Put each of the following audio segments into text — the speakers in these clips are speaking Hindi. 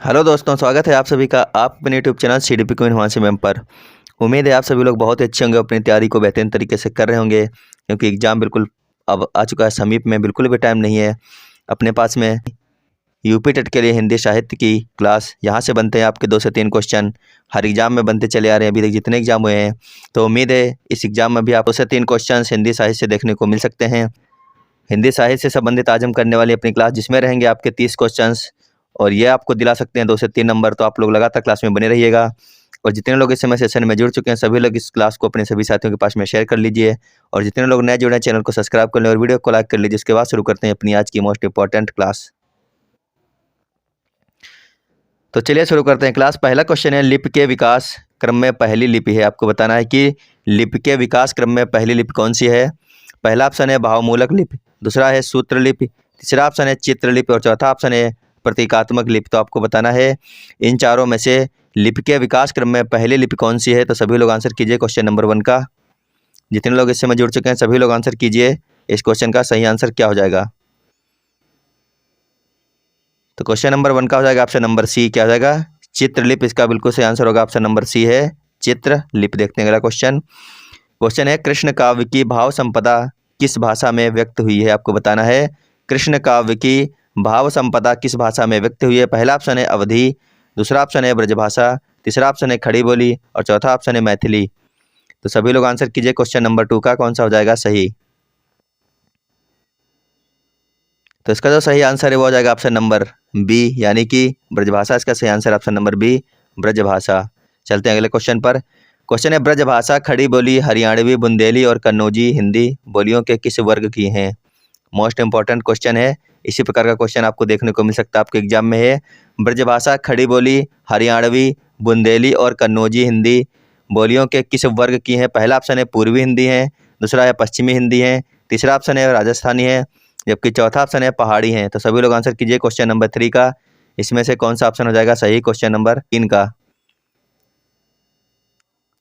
हेलो दोस्तों, स्वागत है आप सभी का आप अपने YouTube channel CDP queen Himanshu ma'am पर। उम्मीद है आप सभी लोग बहुत अच्छे होंगे, अपनी तैयारी को बेहतरीन तरीके से कर रहे होंगे, क्योंकि एग्ज़ाम बिल्कुल अब आ चुका है समीप में, बिल्कुल भी टाइम नहीं है अपने पास में। यूपी टेट के लिए हिंदी साहित्य की क्लास यहाँ से बनते हैं आपके 2 से 3 क्वेश्चन, हर एग्ज़ाम में बनते चले आ रहे हैं अभी तक जितने एग्ज़ाम हुए हैं। तो उम्मीद है इस एग्ज़ाम में भी आप 2 से 3 क्वेश्चन हिंदी साहित्य से देखने को मिल सकते हैं। हिंदी साहित्य से संबंधित आज हम करने वाली अपनी क्लास, जिसमें रहेंगे आपके 30 क्वेश्चंस, और ये आपको दिला सकते हैं 2 से 3 नंबर। तो आप लोग लगातार क्लास में बने रहिएगा, और जितने लोग इस समय सेशन में जुड़ चुके हैं सभी लोग इस क्लास को अपने सभी साथियों के पास में शेयर कर लीजिए, और जितने लोग नए जुड़े हैं चैनल को सब्सक्राइब कर लें और वीडियो को लाइक कर लीजिए। इसके बाद शुरू करते हैं अपनी आज की मोस्ट इंपॉर्टेंट क्लास। तो चलिए शुरू करते हैं क्लास। पहला क्वेश्चन है, लिपि के विकास क्रम में पहली लिपि है। आपको बताना है कि लिपि के विकास क्रम में पहली लिपि कौन सी है। पहला ऑप्शन है भावमूलक लिपि, दूसरा है सूत्र लिपि, तीसरा ऑप्शन है चित्र लिपि, और चौथा ऑप्शन है प्रतीकात्मक लिपि। तो आपको बताना है इन चारों में से लिपि के विकास क्रम में पहली लिपि कौन सी है। तो सभी लोग आंसर कीजिए क्वेश्चन नंबर 1 का। जितने लोग इस समय जुड़ चुके हैं सभी लोग आंसर कीजिए, इस क्वेश्चन का सही आंसर क्या हो जाएगा। तो क्वेश्चन नंबर 1 का हो जाएगा ऑप्शन नंबर सी, क्या हो जाएगा, चित्रलिपि। इसका बिल्कुल सही आंसर होगा ऑप्शन नंबर सी है चित्रलिपि। देखते हैं अगला क्वेश्चन। क्वेश्चन है, कृष्ण काव्य की भाव संपदा किस भाषा में व्यक्त हुई है। आपको बताना है कृष्ण काव्य की भाव संपदा किस भाषा में व्यक्त हुई है। पहला ऑप्शन है अवधी, दूसरा ऑप्शन है ब्रजभाषा, तीसरा ऑप्शन है खड़ी बोली, और चौथा ऑप्शन है मैथिली। तो सभी लोग आंसर कीजिए क्वेश्चन नंबर 2 का, कौन सा हो जाएगा सही। तो इसका जो सही आंसर है वो हो जाएगा ऑप्शन नंबर बी, यानी कि ब्रजभाषा। इसका सही answer option number B, Brajbhasha. चलते हैं अगले क्वेश्चन पर। क्वेश्चन है, ब्रजभाषा खड़ी बोली हरियाणवी, बुंदेली और कन्नौजी हिंदी बोलियों के किस वर्ग की हैं। मोस्ट इंपॉर्टेंट क्वेश्चन है, इसी प्रकार का क्वेश्चन आपको देखने को मिल सकता है आपके एग्जाम में है। ब्रजभाषा खड़ी बोली हरियाणवी, बुंदेली और कन्नौजी हिंदी बोलियों के किस वर्ग की है। पहला ऑप्शन है पूर्वी हिंदी है, दूसरा है पश्चिमी हिंदी है, तीसरा ऑप्शन है राजस्थानी है, जबकि चौथा ऑप्शन है पहाड़ी है। तो सभी लोग आंसर कीजिए क्वेश्चन नंबर 3 का, इसमें से कौन सा ऑप्शन हो जाएगा सही क्वेश्चन नंबर 3 का।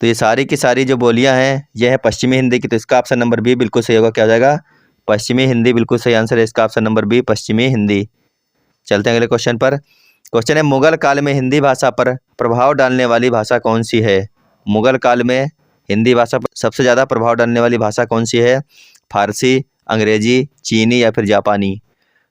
तो ये सारी की सारी जो बोलियां हैं ये है पश्चिमी हिंदी की, तो इसका ऑप्शन नंबर बी बिल्कुल सही होगा, क्या हो जाएगा पश्चिमी हिंदी। बिल्कुल सही आंसर है इसका ऑप्शन नंबर बी, पश्चिमी हिंदी। चलते हैं अगले क्वेश्चन पर। क्वेश्चन है, मुगल काल में हिंदी भाषा पर प्रभाव डालने वाली भाषा कौन सी है। मुगल काल में हिंदी भाषा पर सबसे ज़्यादा प्रभाव डालने वाली भाषा कौन सी है। फारसी, अंग्रेजी, चीनी या फिर जापानी।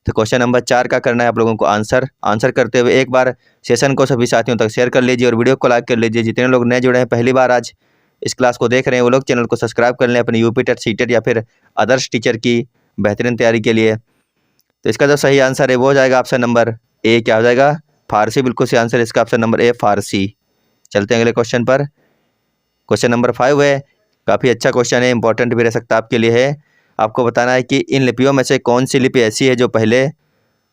तो क्वेश्चन नंबर 4 का करना है आप लोगों को आंसर करते हुए एक बार सेशन को सभी साथियों तक शेयर कर लीजिए और वीडियो को लाइक कर लीजिए। जितने लोग नए जुड़े हैं पहली बार आज इस क्लास को देख रहे हैं वो लोग चैनल को सब्सक्राइब कर लें अपने यूपी टेट, सीटेट या फिर अदर्स टीचर की बेहतरीन तैयारी के लिए। तो इसका जो सही आंसर है वो हो जाएगा ऑप्शन नंबर ए, क्या हो जाएगा फारसी। बिल्कुल सही आंसर है इसका ऑप्शन नंबर ए, फारसी। चलते हैं अगले क्वेश्चन पर। क्वेश्चन नंबर 5 है, काफ़ी अच्छा क्वेश्चन है, इंपॉर्टेंट भी रह सकता है आपके लिए है। आपको बताना है कि इन लिपियों में से कौन सी लिपि ऐसी है जो पहले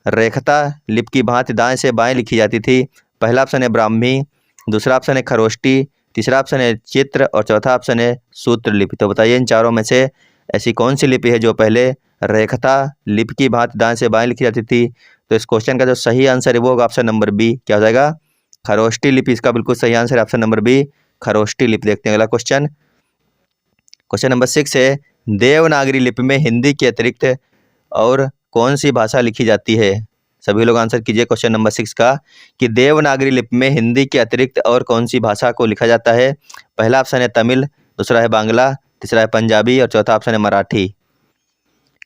रेखता लिपि की भांति दाएं से बाएं लिखी जाती थी। पहला ऑप्शन है ब्राह्मी, दूसरा ऑप्शन है खरोष्टी, तीसरा ऑप्शन है चित्र, और चौथा ऑप्शन है सूत्र लिपि। तो बताइए इन चारों में से ऐसी कौन सी लिपि है जो पहले रेखता लिपि की भांति दाएं से बाएं लिखी जाती थी। तो इस क्वेश्चन का जो सही आंसर है वो होगा ऑप्शन नंबर बी, क्या हो जाएगा खरोष्टी लिपि। इसका बिल्कुल सही आंसर है ऑप्शन नंबर बी, खरोष्टी लिपि। देखते हैं अगला क्वेश्चन। क्वेश्चन नंबर 6 है, देवनागरी लिपि में हिंदी के अतिरिक्त और कौन सी भाषा लिखी जाती है। सभी लोग आंसर कीजिए क्वेश्चन नंबर 6 का, कि देवनागरी लिपि में हिंदी के अतिरिक्त और कौन सी भाषा को लिखा जाता है। पहला ऑप्शन है तमिल, दूसरा है बांग्ला, तीसरा है पंजाबी, और चौथा ऑप्शन है मराठी।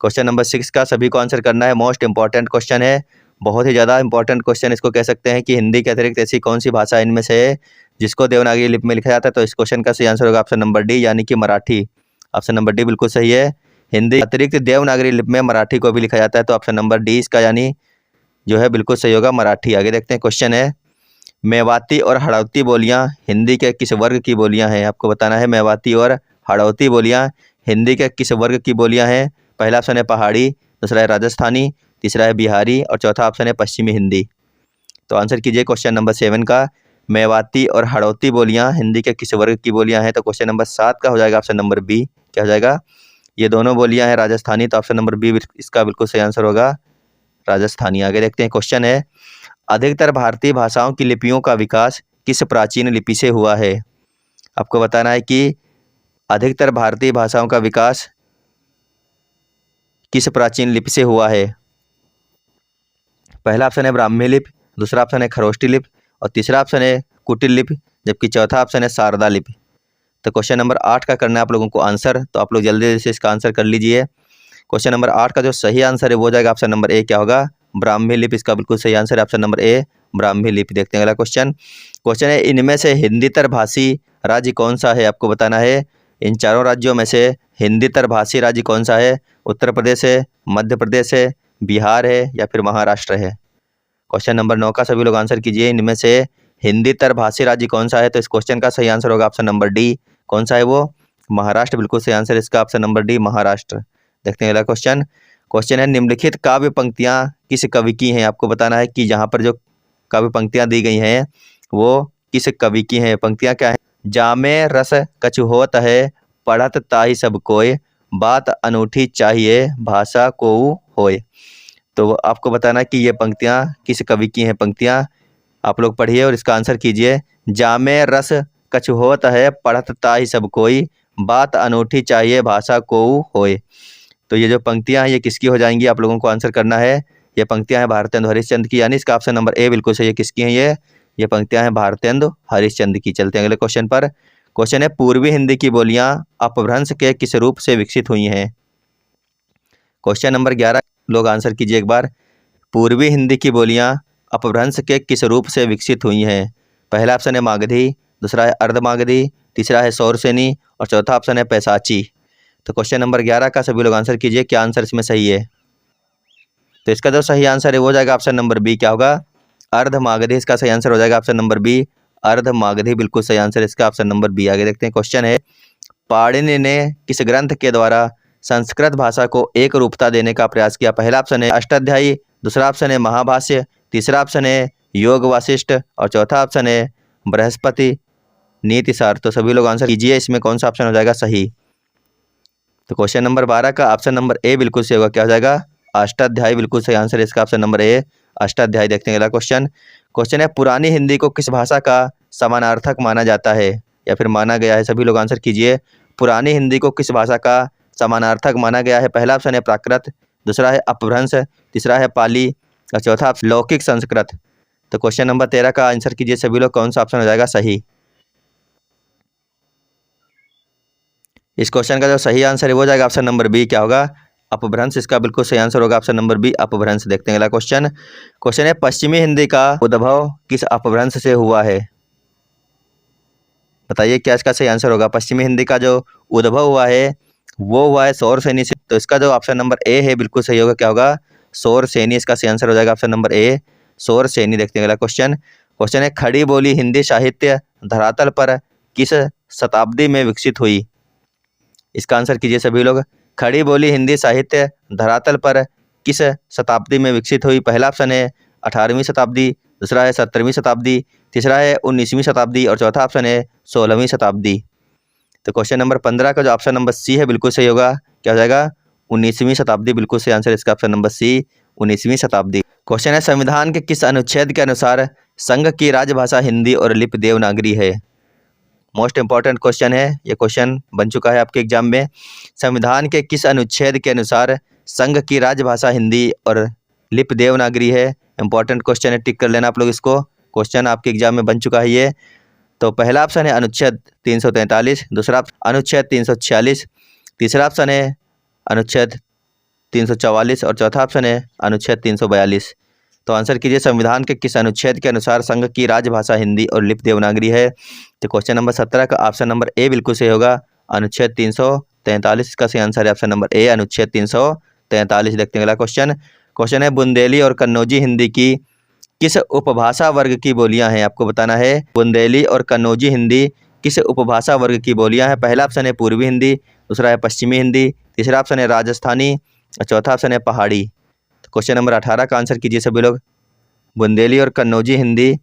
क्वेश्चन नंबर 6 का सभी को आंसर करना है, मोस्ट इंपॉर्टेंट क्वेश्चन है, बहुत ही ज़्यादा इंपॉर्टेंट क्वेश्चन इसको कह सकते हैं कि हिंदी के अतिरिक्त ऐसी कौन सी भाषा इनमें से है जिसको देवनागरी लिपि में लिखा जाता है। तो इस क्वेश्चन का सही आंसर होगा ऑप्शन नंबर डी, यानी कि मराठी। ऑप्शन नंबर डी बिल्कुल सही है, हिंदी अतिरिक्त देवनागरी लिपि में मराठी को भी लिखा जाता है। तो ऑप्शन नंबर डी इसका यानी जो है बिल्कुल सही होगा मराठी। आगे देखते हैं क्वेश्चन है, मेवाती और हड़ौती बोलियां हिंदी के किस वर्ग की बोलियां हैं। आपको बताना है मेवाती और हड़ौती बोलियां हिंदी के किस वर्ग की बोलियां हैं। पहला ऑप्शन है पहाड़ी, दूसरा है राजस्थानी, तीसरा है बिहारी, और चौथा ऑप्शन है पश्चिमी हिंदी। तो आंसर कीजिए क्वेश्चन नंबर 7 का, मेवाती और हड़ौती बोलियां हिंदी के किस वर्ग की बोलियां हैं। तो क्वेश्चन नंबर 7 का हो जाएगा ऑप्शन नंबर बी, क्या हो जाएगा ये दोनों बोलियां हैं राजस्थानी। तो ऑप्शन नंबर बी इसका बिल्कुल सही आंसर होगा राजस्थानी। आगे देखते हैं क्वेश्चन है, अधिकतर भारतीय भाषाओं की लिपियों का विकास किस प्राचीन लिपि से हुआ है। आपको बताना है कि अधिकतर भारतीय भाषाओं का विकास किस प्राचीन लिपि से हुआ है। पहला ऑप्शन है ब्राह्मी लिपि, दूसरा ऑप्शन है खरोष्टी लिपि और तीसरा ऑप्शन है कुटिल लिपि, जबकि चौथा ऑप्शन है शारदा लिपि। तो क्वेश्चन नंबर 8 का करना है आप लोगों को आंसर, तो आप लोग जल्दी से इसका आंसर कर लीजिए। क्वेश्चन नंबर 8 का जो सही आंसर है वो जाएगा ऑप्शन नंबर ए, क्या होगा, ब्राह्मी लिपि। इसका बिल्कुल सही आंसर है ऑप्शन नंबर ए, ब्राह्मी लिपि। देखते हैं अगला क्वेश्चन। क्वेश्चन है इनमें से हिंदीतर भाषी राज्य कौन सा है, आपको बताना है इन चारों राज्यों में से हिंदीतर भाषी राज्य कौन सा है। उत्तर प्रदेश है, मध्य प्रदेश है, बिहार है या फिर महाराष्ट्र है। क्वेश्चन नंबर 9 का सभी लोग आंसर कीजिए, इनमें से हिंदीतर भाषी राज्य कौन सा है। तो इस क्वेश्चन का सही आंसर होगा ऑप्शन नंबर डी, कौन सा है वो, महाराष्ट्र। बिल्कुल सही आंसर इसका ऑप्शन नंबर डी, महाराष्ट्र। देखते हैं अगला क्वेश्चन। क्वेश्चन है निम्नलिखित काव्य पंक्तियां किस कवि की हैं, आपको बताना है कि यहाँ पर जो काव्य पंक्तियां दी गई हैं वो किस कवि की हैं। पंक्तियां क्या है, जामे रस कछु होत है, पढ़त ताहि सब कोय, बात अनूठी चाहिए भाषा को होय। तो आपको बताना कि ये पंक्तियां किस कवि की हैं। पंक्तियां आप लोग पढ़िए और इसका आंसर कीजिए। जामे रस कछु होत है, पढ़त ताहि सब कोई, बात अनूठी चाहिए भाषा को होय। तो ये जो पंक्तियां हैं ये किसकी हो जाएंगी, आप लोगों को आंसर करना है। ये पंक्तियां हैं भारतेंदु हरिश्चंद्र की, यानी इसका ऑप्शन नंबर ए बिल्कुल सही है। किसकी हैं ये पंक्तियां हैं भारतेंदु हरिश्चंद्र की। चलते हैं अगले क्वेश्चन पर। क्वेश्चन है पूर्वी हिंदी की बोलियां अपभ्रंश के किस रूप से विकसित हुई हैं। क्वेश्चन नंबर 11 लोग आंसर कीजिए एक बार। पूर्वी हिंदी की बोलियां अपभ्रंश के किस रूप से विकसित हुई हैं। पहला ऑप्शन है मागधी, दूसरा है अर्धमागधी, तीसरा है सौरसेनी और चौथा ऑप्शन है पैसाची। तो क्वेश्चन नंबर 11 का सभी लोग आंसर कीजिए, क्या आंसर इसमें सही है। तो इसका जो सही आंसर है वो जाएगा ऑप्शन नंबर बी, क्या होगा, अर्धमागधी। इसका सही आंसर हो जाएगा ऑप्शन नंबर बी, अर्धमागधी। बिल्कुल सही आंसर इसका ऑप्शन नंबर बी। आगे देखते हैं क्वेश्चन है पाणिनि ने किस ग्रंथ के द्वारा संस्कृत भाषा को एक रूपता देने का प्रयास किया। पहला ऑप्शन है अष्टाध्यायी, दूसरा ऑप्शन है महाभाष्य, तीसरा ऑप्शन है योग वासिष्ठ और चौथा ऑप्शन है बृहस्पति नीतिसार। तो सभी लोग आंसर कीजिए, इसमें कौन सा ऑप्शन हो जाएगा सही। तो क्वेश्चन नंबर 12 का ऑप्शन नंबर ए बिल्कुल सही होगा, क्या हो जाएगा, अष्टाध्यायी। बिल्कुल सही आंसर है इसका ऑप्शन नंबर ए, अष्टाध्यायी। देखते हैं अगला क्वेश्चन। क्वेश्चन है पुरानी हिंदी को किस भाषा का समानार्थक माना जाता है या फिर माना गया है। सभी लोग आंसर कीजिए, पुरानी हिंदी को किस भाषा का समानार्थक माना गया है। पहला ऑप्शन है प्राकृत, दूसरा है अपभ्रंश, तीसरा है पाली और चौथा लौकिक संस्कृत। तो क्वेश्चन नंबर 13 का आंसर कीजिए सभी लोग, कौन सा ऑप्शन हो जाएगा सही। इस क्वेश्चन का जो सही आंसर है वो जाएगा ऑप्शन नंबर बी, क्या होगा, अपभ्रंश। इसका बिल्कुल सही आंसर होगा ऑप्शन नंबर बी, अपभ्रंश। देखते हैं अगला क्वेश्चन। क्वेश्चन है पश्चिमी हिंदी का उद्भव किस अपभ्रंश से हुआ है। बताइए क्या इसका सही आंसर होगा। पश्चिमी हिंदी का जो उद्भव हुआ है वो हुआ है सौरसेनी से। तो इसका जो ऑप्शन नंबर ए है बिल्कुल सही होगा, क्या होगा, सौरसेनी। इसका सही आंसर हो जाएगा ऑप्शन नंबर ए, सौरसेनी। देखते हैं अगला क्वेश्चन। क्वेश्चन है खड़ी बोली हिंदी साहित्य धरातल पर किस शताब्दी में विकसित हुई। इसका आंसर कीजिए सभी लोग। खड़ी बोली हिंदी साहित्य धरातल पर किस शताब्दी में विकसित हुई। पहला ऑप्शन है 18वीं शताब्दी, दूसरा है 17वीं शताब्दी, तीसरा है 19वीं शताब्दी और चौथा ऑप्शन है 16वीं शताब्दी। तो क्वेश्चन नंबर 15 का जो ऑप्शन नंबर सी है बिल्कुल सही होगा, क्या हो जाएगा, 19वीं शताब्दी। बिल्कुल सही आंसर इसका ऑप्शन नंबर सी, 19वीं शताब्दी। क्वेश्चन है संविधान के किस अनुच्छेद के अनुसार संघ की राजभाषा हिंदी और लिपि देवनागरी है। मोस्ट इंपॉर्टेंट क्वेश्चन है, ये क्वेश्चन बन चुका है आपके एग्जाम में। संविधान के किस अनुच्छेद के अनुसार संघ की राजभाषा हिंदी और लिपि देवनागरी है। इंपॉर्टेंट क्वेश्चन है, टिक कर लेना आप लोग इसको, क्वेश्चन आपके एग्जाम में बन चुका है ये। तो पहला ऑप्शन है अनुच्छेद 343, दूसरा अनुच्छेद 346, तीसरा ऑप्शन है अनुच्छेद 344 और चौथा ऑप्शन है अनुच्छेद 342। तो आंसर कीजिए संविधान के किस अनुच्छेद के अनुसार संघ की राजभाषा हिंदी और लिपि देवनागरी है। तो क्वेश्चन नंबर 17 का ऑप्शन नंबर ए बिल्कुल सही होगा, अनुच्छेद 343। इसका सही आंसर है ऑप्शन नंबर ए, अनुच्छेद 343। देखते हैं अगला क्वेश्चन। क्वेश्चन है बुंदेली और कन्नौजी हिंदी की किस उपभाषा वर्ग की बोलियां हैं। आपको बताना है बुंदेली और कन्नौजी हिंदी किस उपभाषा वर्ग की बोलियां हैं। पहला ऑप्शन है पूर्वी हिंदी, दूसरा है पश्चिमी हिंदी, तीसरा ऑप्शन है राजस्थानी और चौथा ऑप्शन है पहाड़ी। तो क्वेश्चन नंबर 18 का आंसर कीजिए सभी लोग। बुंदेली और कन्नौजी हिंदी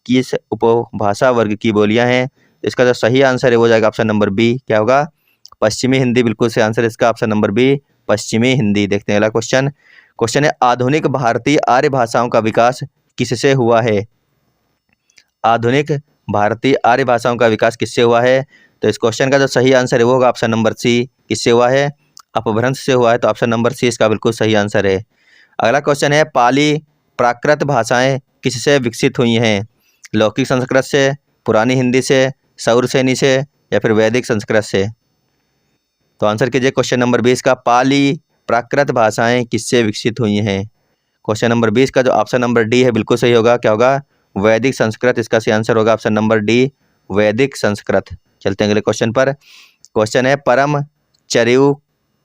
किस उपभाषा वर्ग की बोलियां हैं। तो इसका जो सही आंसर है वो जाएगा ऑप्शन नंबर बी, क्या होगा, पश्चिमी हिंदी। बिल्कुल सही आंसर इसका ऑप्शन नंबर बी, पश्चिमी हिंदी। देखते हैं अगला क्वेश्चन। क्वेश्चन है आधुनिक भारतीय आर्य भाषाओं का विकास किससे हुआ है। आधुनिक भारतीय आर्य भाषाओं का विकास किससे हुआ है। तो इस क्वेश्चन का जो सही आंसर है वो होगा ऑप्शन नंबर सी, किससे हुआ है, अपभ्रंश से हुआ है। तो ऑप्शन नंबर सी इसका बिल्कुल सही आंसर है। अगला क्वेश्चन है पाली प्राकृत भाषाएं किससे विकसित हुई हैं? लौकिक संस्कृत से, पुरानी हिंदी से, सौरसेनी से या फिर वैदिक संस्कृत से? तो आंसर कीजिए क्वेश्चन नंबर 20 का। पाली प्राकृत भाषाएं किससे विकसित हुई हैं? क्वेश्चन नंबर 20 का जो ऑप्शन नंबर डी है बिल्कुल सही होगा। क्या होगा? वैदिक संस्कृत। इसका सही आंसर होगा ऑप्शन नंबर डी, वैदिक संस्कृत। चलते हैं अगले क्वेश्चन पर। क्वेश्चन है परम चरिऊ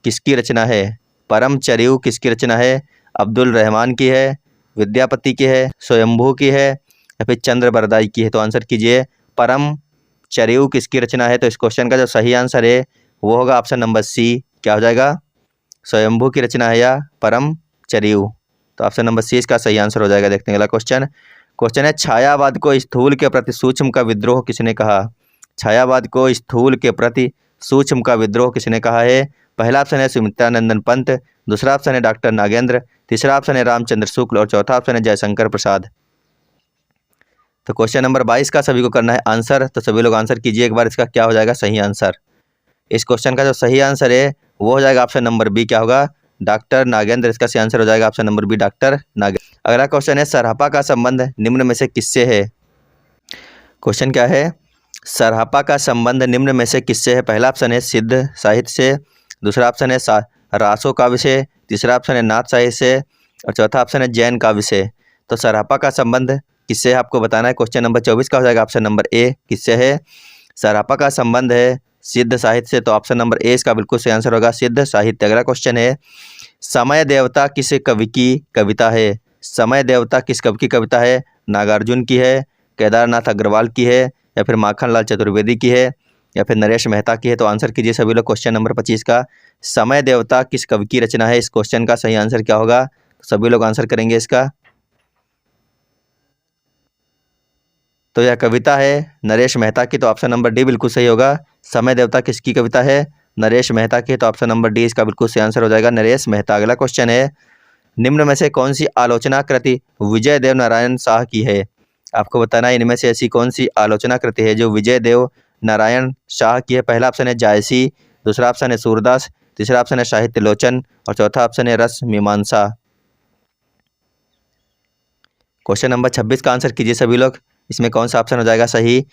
किसकी रचना है? परम चरिऊ किसकी रचना है? अब्दुल रहमान की है, विद्यापति की है, स्वयंभू की है या फिर चंद्र बरदाई की है? तो आंसर कीजिए परम चरिऊ किसकी रचना है? तो इस क्वेश्चन का जो सही आंसर है वो होगा ऑप्शन नंबर सी। क्या हो जाएगा? स्वयंभू की रचना है या परम चरिऊ? तो ऑप्शन नंबर सी इसका सही आंसर हो जाएगा। देखते हैं अगला क्वेश्चन। क्वेश्चन है छायावाद को स्थूल के प्रति सूक्ष्म का विद्रोह किसने कहा? छायावाद को स्थूल के प्रति सूक्ष्म का विद्रोह किसने कहा है? पहला ऑप्शन है सुमित्रानंदन पंत, दूसरा ऑप्शन है डॉक्टर नागेंद्र, तीसरा ऑप्शन है रामचंद्र शुक्ल और चौथा ऑप्शन है जयशंकर प्रसाद। तो क्वेश्चन नंबर 22 का सभी को करना है आंसर। तो सभी लोग आंसर कीजिए एक बार, इसका क्या हो जाएगा सही आंसर? इस क्वेश्चन का जो सही आंसर है वो हो जाएगा ऑप्शन नंबर बी। क्या होगा? डॉक्टर नागेंद्र। इसका सही आंसर हो जाएगा option number B, doctor Nagendra. अगला क्वेश्चन है सरहपा का संबंध निम्न में से किससे है? क्वेश्चन क्या है? सरहपा का संबंध निम्न में से किससे है? पहला ऑप्शन है सिद्ध साहित्य से, दूसरा ऑप्शन है रासो काव्य से, तीसरा ऑप्शन है नाथ साहित्य से और चौथा ऑप्शन है जैन काव्य से। तो सरहपा का संबंध किससे है आपको बताना है। क्वेश्चन नंबर 24 का हो जाएगा ऑप्शन नंबर ए, किससे है? सरहपा का संबंध है सिद्ध साहित्य से। तो ऑप्शन नंबर ए इसका बिल्कुल सही आंसर होगा, सिद्ध साहित्य। अगला क्वेश्चन है समय देवता किस कवि की कविता है? समय देवता किस कवि की कविता है? नागार्जुन की है, केदारनाथ अग्रवाल की है या फिर माखनलाल चतुर्वेदी की है या फिर नरेश मेहता की है? तो आंसर कीजिए सभी लोग क्वेश्चन नंबर 25 का। समय देवता किस कवि की रचना है? इस क्वेश्चन का सही आंसर क्या होगा? सभी लोग आंसर करेंगे इसका। तो यह कविता है नरेश मेहता की। तो ऑप्शन नंबर डी बिल्कुल सही होगा। समय देवता किसकी कविता है? नरेश मेहता की। तो ऑप्शन नंबर डी इसका बिल्कुल सही आंसर हो जाएगा, नरेश मेहता। अगला क्वेश्चन है निम्न में से कौन सी आलोचना कृति विजय देव नारायण शाह की है? आपको बताना है इनमें से ऐसी कौन सी आलोचना कृति है जो विजय देव नारायण शाह की है। पहला ऑप्शन है जायसी, दूसरा ऑप्शन है सूरदास, तीसरा ऑप्शन है साहित्य लोचन और चौथा ऑप्शन है रस मीमांसा। क्वेश्चन नंबर 26 का आंसर कीजिए सभी लोग। इसमें कौन सा ऑप्शन हो जाएगा सही?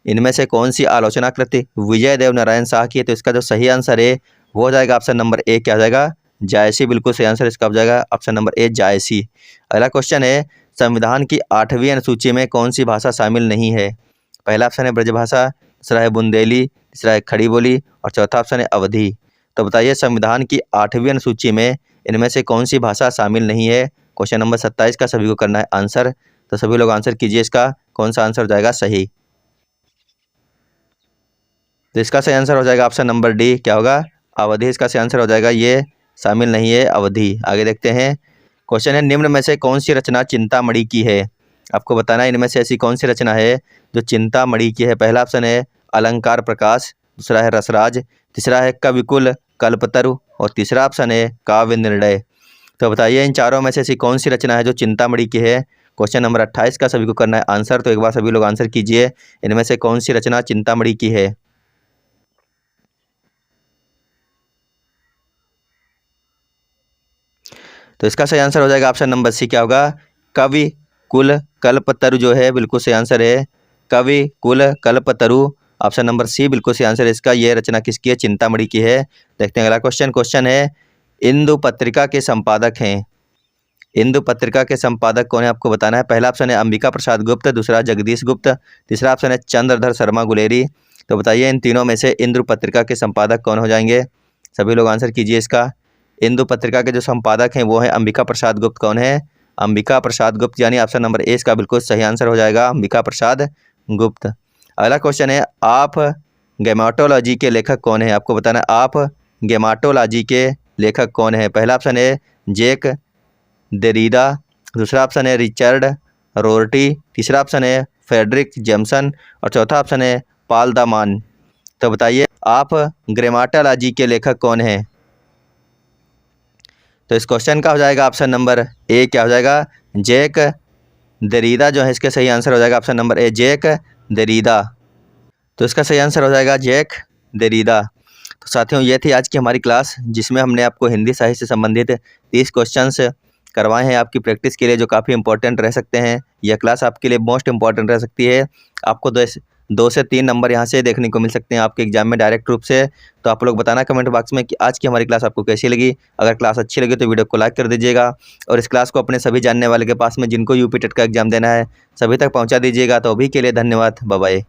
इनमें से कौन सी आलोचना कृति विजय देव नारायण शाह की है? तो इसका जो सही आंसर है वो हो जाएगा ऑप्शन नंबर ए। क्या हो जाएगा? जायसी। बिल्कुल सही आंसर इसका हो जाएगा ऑप्शन नंबर ए, जायसी। अगला क्वेश्चन है संविधान की 8वीं अनुसूची में कौन सी भाषा शामिल नहीं है? पहला ऑप्शन है ब्रजभाषा, दूसरा है बुंदेली, तीसरा है खड़ी बोली और चौथा ऑप्शन है अवधी। तो बताइए संविधान की 8वीं अनुसूची में इनमें से कौन सी भाषा शामिल नहीं है? क्वेश्चन नंबर 27 का सभी को करना है आंसर। तो सभी लोग आंसर कीजिए इसका कौन सा आंसर हो जाएगा सही। तो इसका सही आंसर हो जाएगा ऑप्शन नंबर डी। क्या होगा? अवधि। इसका सही आंसर हो जाएगा, ये शामिल नहीं है अवधि। आगे देखते हैं। क्वेश्चन है निम्न में से कौन सी रचना चिंतामणि की है? आपको बताना है इनमें से ऐसी कौन सी रचना है जो चिंतामणि की है। पहला ऑप्शन है अलंकार प्रकाश, दूसरा है रसराज, तीसरा है कविकुल कल्पतरु और तीसरा ऑप्शन है काव्य निर्णय। तो बताइए इन चारों में से ऐसी कौन सी रचना है जो चिंतामणि की है? क्वेश्चन नंबर 28 का सभी को करना है आंसर। तो एक बार सभी लोग आंसर कीजिए, इनमें से कौन सी रचना चिंतामणि की है? तो इसका सही आंसर हो जाएगा ऑप्शन नंबर सी। क्या होगा? कवि कुल कल्पतरु जो है बिल्कुल सही आंसर है, कवि कुल कल्पतरु। ऑप्शन नंबर सी बिल्कुल सही आंसर है इसका। यह रचना किसकी है? चिंतामणि की है। देखते हैं अगला क्वेश्चन। क्वेश्चन है इंदु पत्रिका के संपादक हैं। इंदु पत्रिका के संपादक कौन है आपको बताना है। पहला ऑप्शन है अंबिका प्रसाद गुप्त, दूसरा जगदीश गुप्त, तीसरा ऑप्शन है चंद्रधर शर्मा गुलेरी। तो बताइए इन तीनों में से इंदु पत्रिका के संपादक कौन हो जाएंगे? सभी लोग आंसर कीजिए इसका। इंदु पत्रिका के जो संपादक हैं वो है अंबिका प्रसाद गुप्त। कौन है? अंबिका प्रसाद गुप्त, यानी ऑप्शन नंबर ए इसका बिल्कुल सही आंसर हो जाएगा, अंबिका प्रसाद गुप्त। अगला क्वेश्चन है आप गेमाटोलॉजी के लेखक कौन है? आपको बताना है आप गेमाटोलॉजी के लेखक कौन है। पहला ऑप्शन है जैक देरिडा, दूसरा ऑप्शन है रिचर्ड रोर्टी, तीसरा ऑप्शन है फ्रेडरिक जेम्सन और चौथा ऑप्शन है पाल द मान। तो बताइए आप ग्रामेटोलॉजी के लेखक कौन है? तो इस क्वेश्चन का हो जाएगा ऑप्शन नंबर ए। क्या हो जाएगा? जैक देरिडा जो है इसके सही आंसर हो जाएगा ऑप्शन नंबर ए, जैक देरिडा। तो इसका सही आंसर हो जाएगा जैक देरिडा। तो साथियों ये थी आज की हमारी क्लास जिसमें हमने आपको हिंदी साहित्य से संबंधित 30 क्वेश्चंस करवाए हैं आपकी प्रैक्टिस के लिए, जो काफ़ी इंपॉर्टेंट रह सकते हैं। यह क्लास आपके लिए मोस्ट इंपॉर्टेंट रह सकती है। आपको 2 से 3 नंबर यहाँ से देखने को मिल सकते हैं आपके एग्जाम में डायरेक्ट रूप से। तो आप लोग बताना कमेंट बॉक्स में कि आज की हमारी क्लास आपको कैसी लगी। अगर क्लास अच्छी लगी तो वीडियो को लाइक कर दीजिएगा और इस क्लास को अपने सभी जानने वाले के पास में, जिनको यूपी टेट का एग्जाम देना है, सभी तक पहुँचा दीजिएगा। तो अभी के लिए धन्यवाद, बाय बाय।